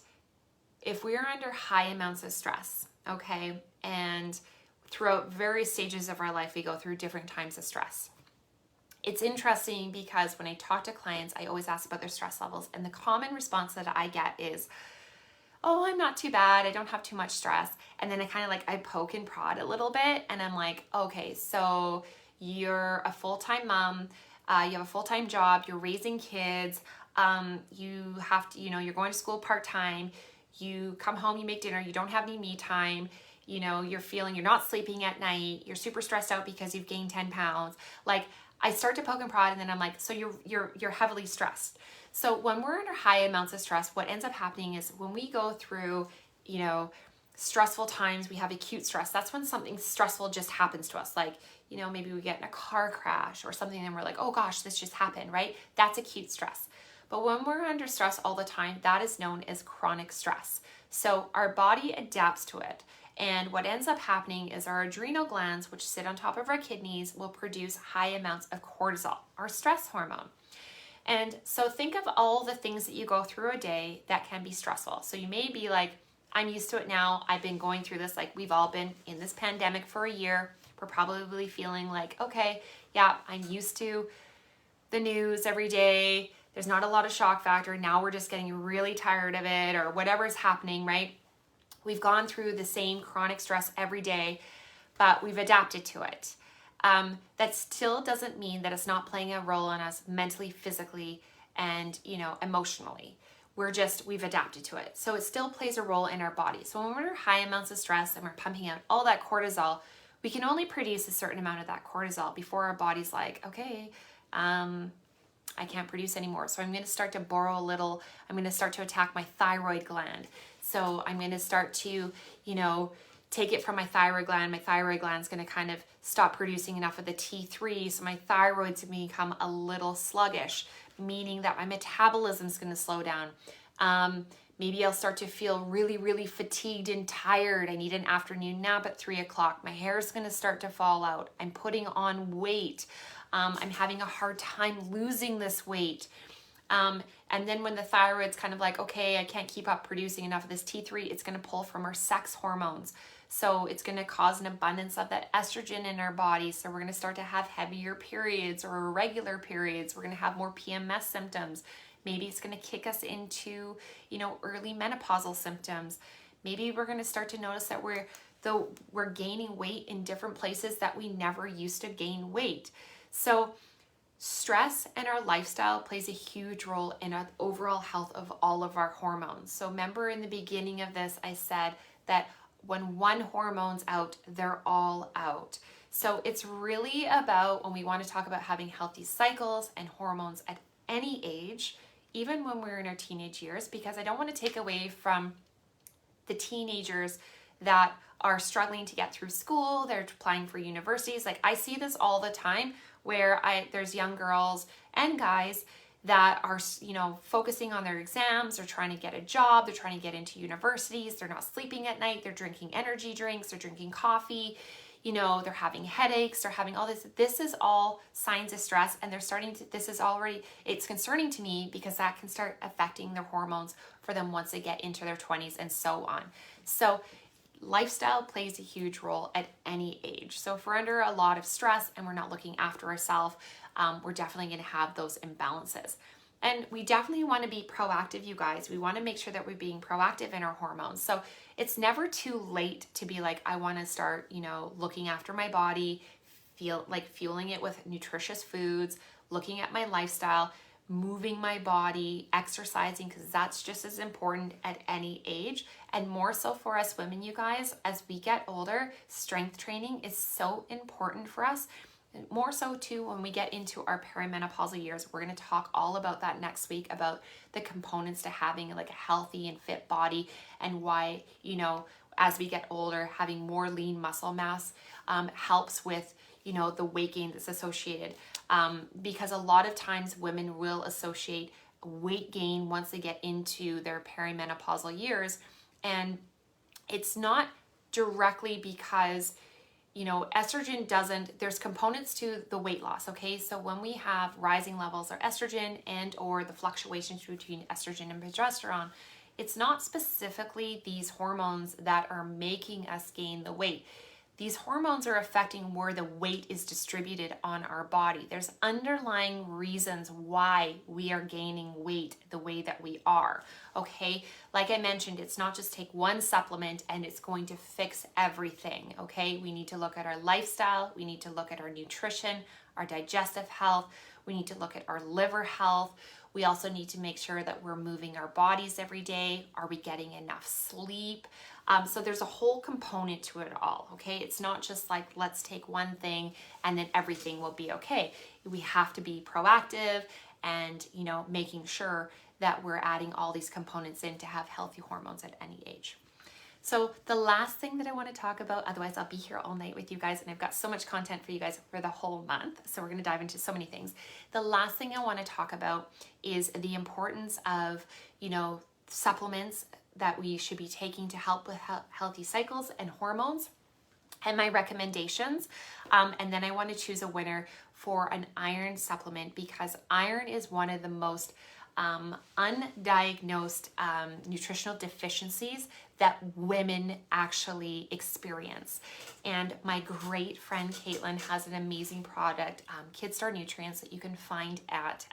if we're under high amounts of stress, okay, and throughout various stages of our life, we go through different times of stress. It's interesting because when I talk to clients, I always ask about their stress levels, and the common response that I get is, oh, I'm not too bad, I don't have too much stress. And then I poke and prod a little bit, and I'm like, okay, so you're a full-time mom, you have a full-time job, you're raising kids, you have to, you're going to school part-time, you come home, you make dinner, you don't have any me time, you're not sleeping at night, you're super stressed out because you've gained 10 pounds. I start to poke and prod, and then I'm like, so you're heavily stressed. So when we're under high amounts of stress, what ends up happening is when we go through, stressful times, we have acute stress. That's when something stressful just happens to us. Maybe we get in a car crash or something, and we're like, oh gosh, this just happened, right? That's acute stress. But when we're under stress all the time, that is known as chronic stress. So our body adapts to it. And what ends up happening is our adrenal glands, which sit on top of our kidneys, will produce high amounts of cortisol, our stress hormone. And so think of all the things that you go through a day that can be stressful. So you may be like, I'm used to it now. I've been going through this, like we've all been in this pandemic for a year. We're probably feeling like, okay, yeah, I'm used to the news every day. There's not a lot of shock factor. Now we're just getting really tired of it, or whatever's happening, right? We've gone through the same chronic stress every day, but we've adapted to it. That still doesn't mean that it's not playing a role on us mentally, physically, and emotionally. we've adapted to it. So it still plays a role in our body. So when we're under high amounts of stress and we're pumping out all that cortisol, we can only produce a certain amount of that cortisol before our body's like, okay, I can't produce anymore. So I'm going to start to borrow a little. I'm going to start to attack my thyroid gland. So I'm going to start to, take it from my thyroid gland. My thyroid gland's going to kind of stop producing enough of the T3. So my thyroid's going to become a little sluggish, meaning that my metabolism's going to slow down. Maybe I'll start to feel really, really fatigued and tired. I need an afternoon nap at 3 o'clock. My hair is going to start to fall out. I'm putting on weight. I'm having a hard time losing this weight. And then when the thyroid's kind of like, okay, I can't keep up producing enough of this T3, it's going to pull from our sex hormones. So it's going to cause an abundance of that estrogen in our body. So we're going to start to have heavier periods or irregular periods. We're going to have more PMS symptoms. Maybe it's going to kick us into, early menopausal symptoms. Maybe we're going to start to notice that we're gaining weight in different places that we never used to gain weight. So stress and our lifestyle plays a huge role in our overall health of all of our hormones. So remember in the beginning of this, I said that when one hormone's out, they're all out. So it's really about, when we want to talk about having healthy cycles and hormones at any age, even when we're in our teenage years, because I don't want to take away from the teenagers that are struggling to get through school, they're applying for universities. Like I see this all the time where there's young girls and guys that are, focusing on their exams, they're trying to get a job, they're trying to get into universities, they're not sleeping at night, they're drinking energy drinks, they're drinking coffee, they're having headaches, they're having all this. This is all signs of stress, and it's concerning to me because that can start affecting their hormones for them once they get into their 20s and so on. So lifestyle plays a huge role at any age. So if we're under a lot of stress and we're not looking after ourselves, we're definitely going to have those imbalances. And we definitely want to be proactive, you guys. We want to make sure that we're being proactive in our hormones. So it's never too late to be like, I want to start, looking after my body, fueling it with nutritious foods, looking at my lifestyle, moving my body, exercising, because that's just as important at any age. And more so for us women, you guys, as we get older, strength training is so important for us. And more so too when we get into our perimenopausal years. We're going to talk all about that next week, about the components to having like a healthy and fit body, and why, as we get older, having more lean muscle mass helps with, the weight gain that's associated. Because a lot of times women will associate weight gain once they get into their perimenopausal years. And it's not directly because, estrogen there's components to the weight loss, okay? So when we have rising levels of estrogen and or the fluctuations between estrogen and progesterone, it's not specifically these hormones that are making us gain the weight. These hormones are affecting where the weight is distributed on our body. There's underlying reasons why we are gaining weight the way that we are, okay? Like I mentioned, it's not just take one supplement and it's going to fix everything, okay? We need to look at our lifestyle. We need to look at our nutrition, our digestive health. We need to look at our liver health. We also need to make sure that we're moving our bodies every day. Are we getting enough sleep? So there's a whole component to it all, okay? It's not just like, let's take one thing and then everything will be okay. We have to be proactive and, making sure that we're adding all these components in to have healthy hormones at any age. So the last thing that I want to talk about, otherwise I'll be here all night with you guys, and I've got so much content for you guys for the whole month. So we're going to dive into so many things. The last thing I want to talk about is the importance of, supplements that we should be taking to help with healthy cycles and hormones, and my recommendations. And then I want to choose a winner for an iron supplement, because iron is one of the most undiagnosed nutritional deficiencies that women actually experience. And my great friend Caitlin has an amazing product, Kid Star Nutrients, that you can find at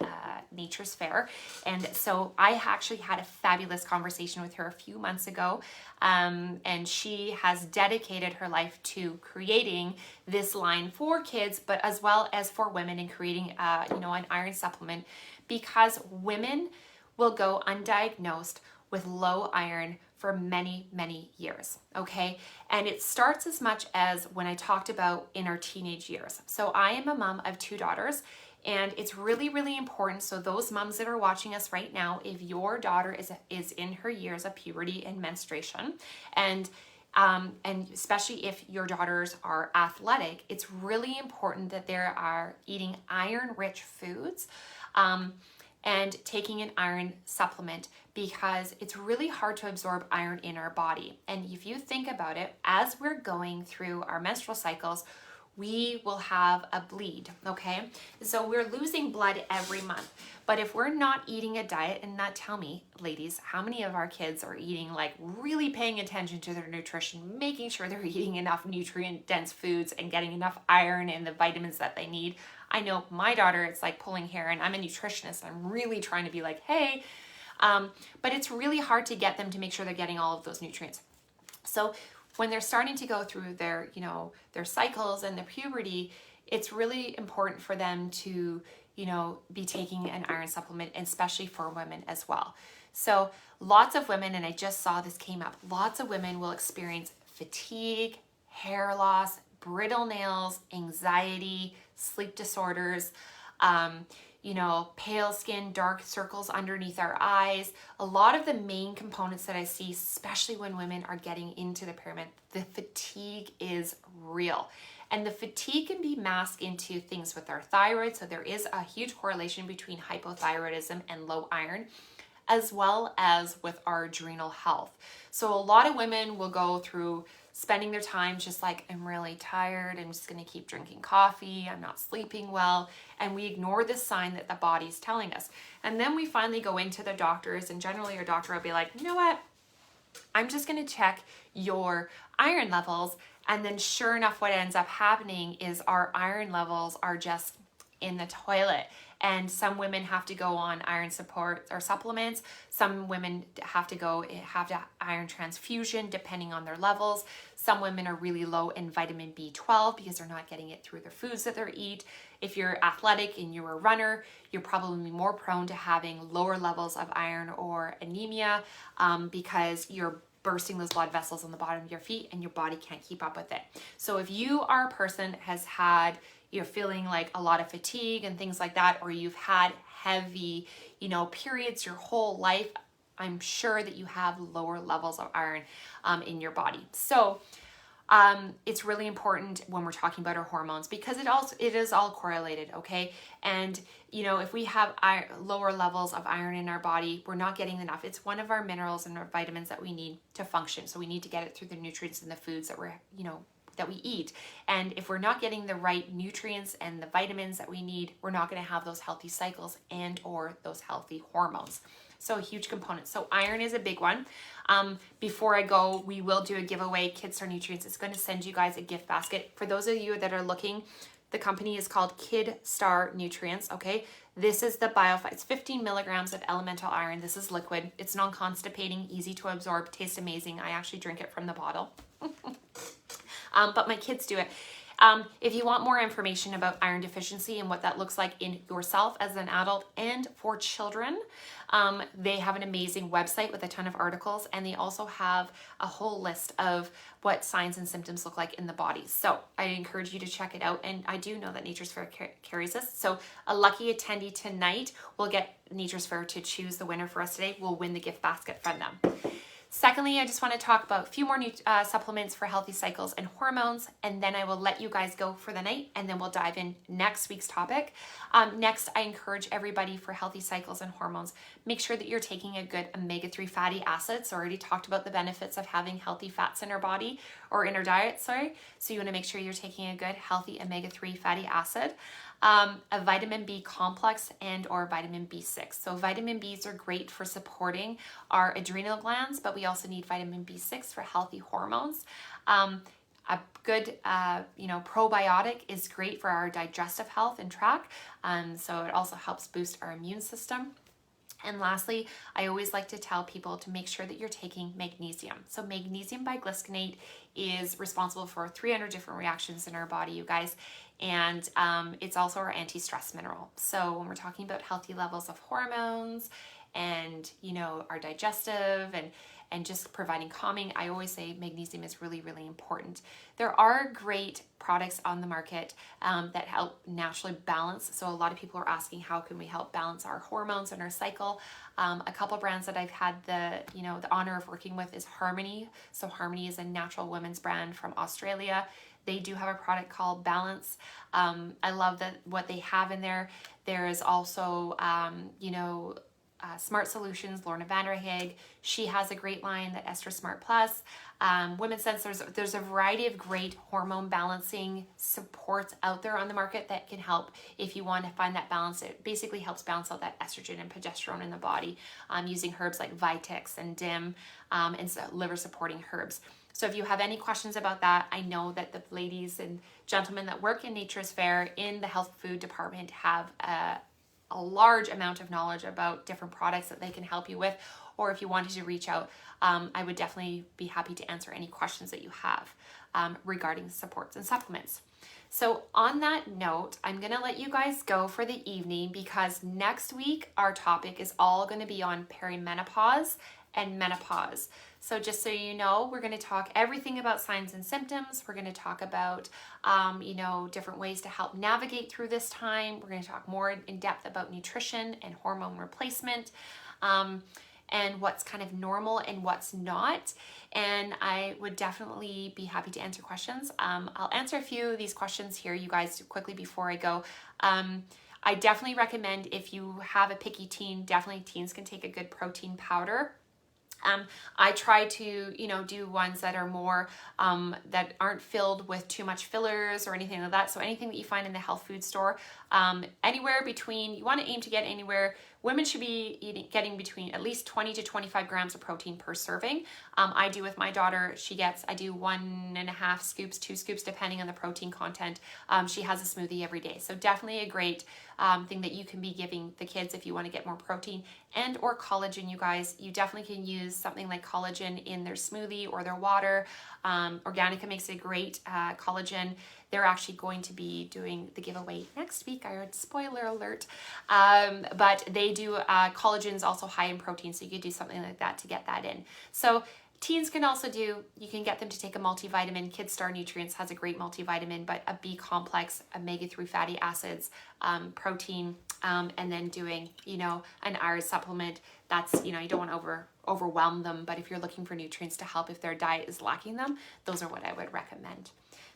Nature's Fair. And so I actually had a fabulous conversation with her a few months ago, and she has dedicated her life to creating this line for kids, but as well as for women, and creating an iron supplement, because women, will go undiagnosed with low iron for many, many years, okay? And it starts as much as when I talked about in our teenage years. So I am a mom of 2 daughters, and it's really, really important. So those moms that are watching us right now, if your daughter is in her years of puberty and menstruation, and especially if your daughters are athletic, it's really important that they are eating iron-rich foods and taking an iron supplement, because it's really hard to absorb iron in our body. And if you think about it, as we're going through our menstrual cycles, we will have a bleed, okay? So we're losing blood every month. But if we're not eating a diet, and not, tell me, ladies, how many of our kids are eating, like really paying attention to their nutrition, making sure they're eating enough nutrient-dense foods and getting enough iron and the vitamins that they need? I know my daughter, it's like pulling hair, and I'm a nutritionist. I'm really trying to be like, hey, but it's really hard to get them to make sure they're getting all of those nutrients. So when they're starting to go through their, their cycles and their puberty, it's really important for them to, be taking an iron supplement, especially for women as well. So lots of women, and I just saw this came up, lots of women will experience fatigue, hair loss, brittle nails, anxiety, sleep disorders, pale skin, dark circles underneath our eyes. A lot of the main components that I see, especially when women are getting into the pyramid, the fatigue is real. And the fatigue can be masked into things with our thyroid. So there is a huge correlation between hypothyroidism and low iron, as well as with our adrenal health. So a lot of women will go through spending their time just like, I'm really tired, I'm just gonna keep drinking coffee, I'm not sleeping well, and we ignore this sign that the body's telling us. And then we finally go into the doctors, and generally your doctor will be like, you know what, I'm just gonna check your iron levels. And then sure enough, what ends up happening is our iron levels are just in the toilet. And some women have to go on iron support or supplements. Some women have to iron transfusion depending on their levels. Some women are really low in vitamin B12 because they're not getting it through the foods that they eat. If you're athletic and you're a runner, you're probably more prone to having lower levels of iron or anemia because you're bursting those blood vessels on the bottom of your feet and your body can't keep up with it. So if you are a person has had, you're feeling like a lot of fatigue and things like that, or you've had heavy, periods your whole life, I'm sure that you have lower levels of iron in your body. So it's really important when we're talking about our hormones, because it is all correlated, okay? And if we have lower levels of iron in our body, we're not getting enough. It's one of our minerals and our vitamins that we need to function. So we need to get it through the nutrients and the foods that that we eat. And if we're not getting the right nutrients and the vitamins that we need, we're not going to have those healthy cycles and or those healthy hormones. So a huge component. So iron is a big one. Before I go, we will do a giveaway. Kidstar Nutrients is going to send you guys a gift basket. For those of you that are looking, the company is called Kidstar Nutrients, okay? This is the BioFi. It's 15 milligrams of elemental iron. This is liquid. It's non-constipating, easy to absorb, tastes amazing. I actually drink it from the bottle. But my kids do it. If you want more information about iron deficiency and what that looks like in yourself as an adult and for children, they have an amazing website with a ton of articles, and they also have a whole list of what signs and symptoms look like in the body. So I encourage you to check it out, and I do know that Nature's Fair carries this. So a lucky attendee tonight will get Nature's Fair to choose the winner for us today. We'll win the gift basket from them. Secondly, I just want to talk about a few more supplements for healthy cycles and hormones, and then I will let you guys go for the night, and then we'll dive in next week's topic. Next, I encourage everybody for healthy cycles and hormones, make sure that you're taking a good omega-3 fatty acids. So I already talked about the benefits of having healthy fats in our body, or in our diet, sorry. So you want to make sure you're taking a good healthy omega-3 fatty acid. A vitamin B complex and or vitamin B6. So vitamin Bs are great for supporting our adrenal glands, but we also need vitamin B6 for healthy hormones. A good, probiotic is great for our digestive health and tract. So it also helps boost our immune system. And lastly, I always like to tell people to make sure that you're taking magnesium. So magnesium biglycinate is responsible for 300 different reactions in our body, you guys. And it's also our anti-stress mineral. So when we're talking about healthy levels of hormones and, you know, our digestive and just providing calming. I always say magnesium is really, really important. There are great products on the market that help naturally balance. So a lot of people are asking, how can we help balance our hormones and our cycle? A couple brands that I've had the honor of working with is Harmony. So Harmony is a natural women's brand from Australia. They do have a product called Balance. I love that what they have in there. There is also, Smart Solutions, Lorna Vanderhaeg. She has a great line, that Estra Smart Plus. Women's Sense, there's a variety of great hormone balancing supports out there on the market that can help if you want to find that balance. It basically helps balance out that estrogen and progesterone in the body using herbs like Vitex and Dim and liver supporting herbs. So if you have any questions about that, I know that the ladies and gentlemen that work in Nature's Fair in the health food department have a large amount of knowledge about different products that they can help you with. Or if you wanted to reach out, I would definitely be happy to answer any questions that you have regarding supports and supplements. So on that note, I'm going to let you guys go for the evening, because next week our topic is all going to be on perimenopause and menopause. So just so you know, we're going to talk everything about signs and symptoms. We're going to talk about, different ways to help navigate through this time. We're going to talk more in depth about nutrition and hormone replacement, and what's kind of normal and what's not. And I would definitely be happy to answer questions. I'll answer a few of these questions here, you guys, quickly before I go. I definitely recommend, if you have a picky teen, definitely teens can take a good protein powder. I try to, do ones that are more, that aren't filled with too much fillers or anything like that. So anything that you find in the health food store, anywhere between, you want to aim to get anywhere, women should be getting between at least 20 to 25 grams of protein per serving. I do with my daughter, I do 1.5 scoops, 2 scoops, depending on the protein content. She has a smoothie every day. So definitely a great thing that you can be giving the kids if you want to get more protein and or collagen, you guys. You definitely can use something like collagen in their smoothie or their water. Organica makes a great collagen. They're actually going to be doing the giveaway next week. I heard, spoiler alert. But they do, collagen is also high in protein, so you could do something like that to get that in. So teens can also you can get them to take a multivitamin. Kidstar Nutrients has a great multivitamin, but a B complex, omega-3 fatty acids, protein, and then doing, an iron supplement. That's, you don't want to overwhelm them, but if you're looking for nutrients to help if their diet is lacking them, those are what I would recommend.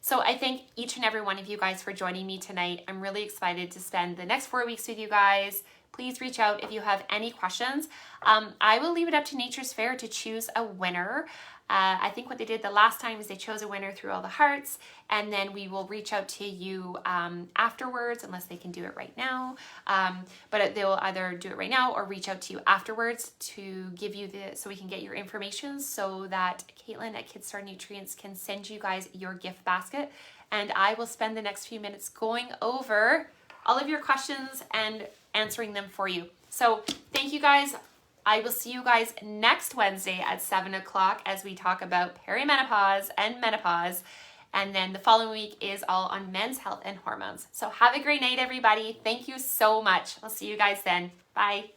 So I thank each and every one of you guys for joining me tonight. I'm really excited to spend the next 4 weeks with you guys. Please reach out if you have any questions. I will leave it up to Nature's Fair to choose a winner. I think what they did the last time is they chose a winner through all the hearts, and then we will reach out to you afterwards, unless they can do it right now. But they will either do it right now or reach out to you afterwards to give you so we can get your information, so that Caitlin at Kidstar Nutrients can send you guys your gift basket. And I will spend the next few minutes going over all of your questions and answering them for you. So thank you guys. I will see you guys next Wednesday at 7 o'clock as we talk about perimenopause and menopause. And then the following week is all on men's health and hormones. So have a great night, everybody. Thank you so much. I'll see you guys then. Bye.